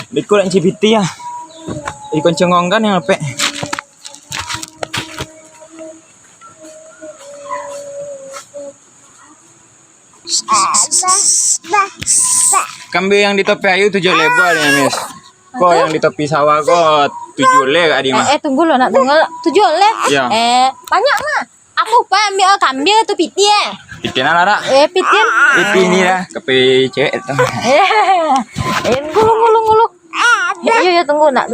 Biko lang cipiti ya. Ikon cengong kan yang lepek. Kambing yang di topi ayu 7 lebar ya, Miss. Kok yang di topi sawah kok 7 le Kak Dima. Tunggu lo nak tunggu 7 le. Iya. Banyak mah. Aku pa ambil kambing tu piti Piti na Lara. Pitin. Piti ni dah, kepe cewek tu. Ngulu. Iya tunggu nak.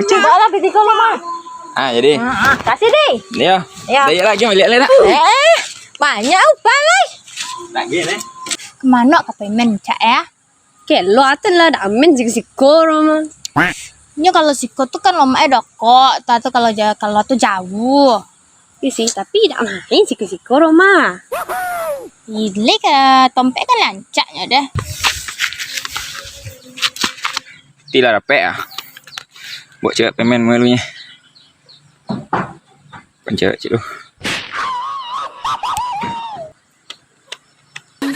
Coba lah piti kau mah. Jadi. Kasih deh. Iya. Daya lagi lihat le dah. Banyak upah lah. Lagi nih. Kemana kape men cak ya? Kelo aten lah dah men siko mah. Nya kalau siko tuh kan lomanya doko, tato kalau tuh jauh. Iya sih, tapi dah main siko mah. Ile ke tompek kan lancaknya dah. Tidak rapek ya. Buat cewek pemen melunya. Kan cewek tu.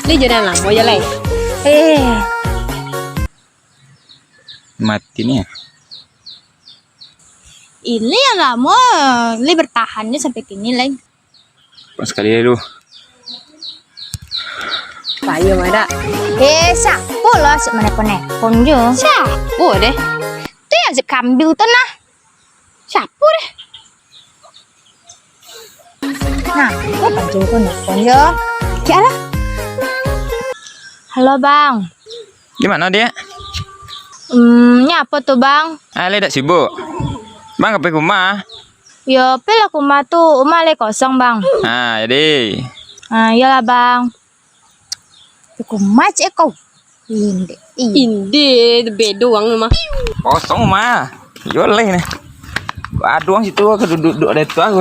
Li jangan lah, mau jalan. Mati nih ya. Ini yang lama, li bertahannya sampai kini lagi. Pas sekali dulu. Payo ada. Siapa lah sip mana pon je. Siapa deh? Tu yang sip kambil tu nah. Siapa deh? Nah, apa baju tu pon je. Cak lah. Halo bang. Gimana dia? Ni apa tu bang? Le dak sibuk. Bang ke rumah. Ya, pel aku rumah tu, rumah le kosong bang. Jadi. Iyalah bang. Aku macet kau. Inde bedo orang mah. Kosong mah. Yoleh nih. Aduh orang situ aku duduk ada tu aku.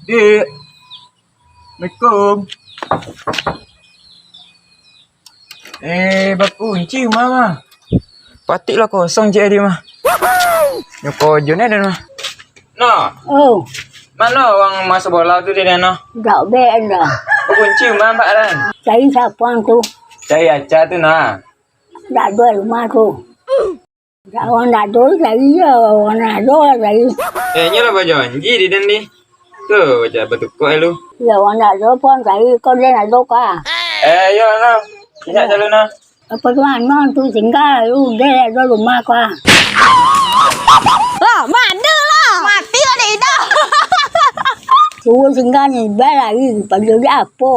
Dek. Assalamualaikum. Berkunci mama. Patik lah kosong je dia mah. Nyoko jone dan mah. No. Oh, Mana orang masa bola tu dia no? gạo bẹ nè, Berkunci mah Pak Dan. cháy sapang tu, Cai aca tu nah. đã đuổi rumah tu. Dạ con đã đuổi cháy giờ, con đã đuổi cháy. Nyolah baju anji di dan di. Tu baca betul kau lu. Giờ con đã đuổi con cháy, con đây là đâu cả. Yo no. Tidak jalan no. Apa tu non tu tinggal, lu đây là đuổi rumah qua. Lah, mana lah. Mati lah dia dah. Tu tinggal ni bela ni, pada dia apa?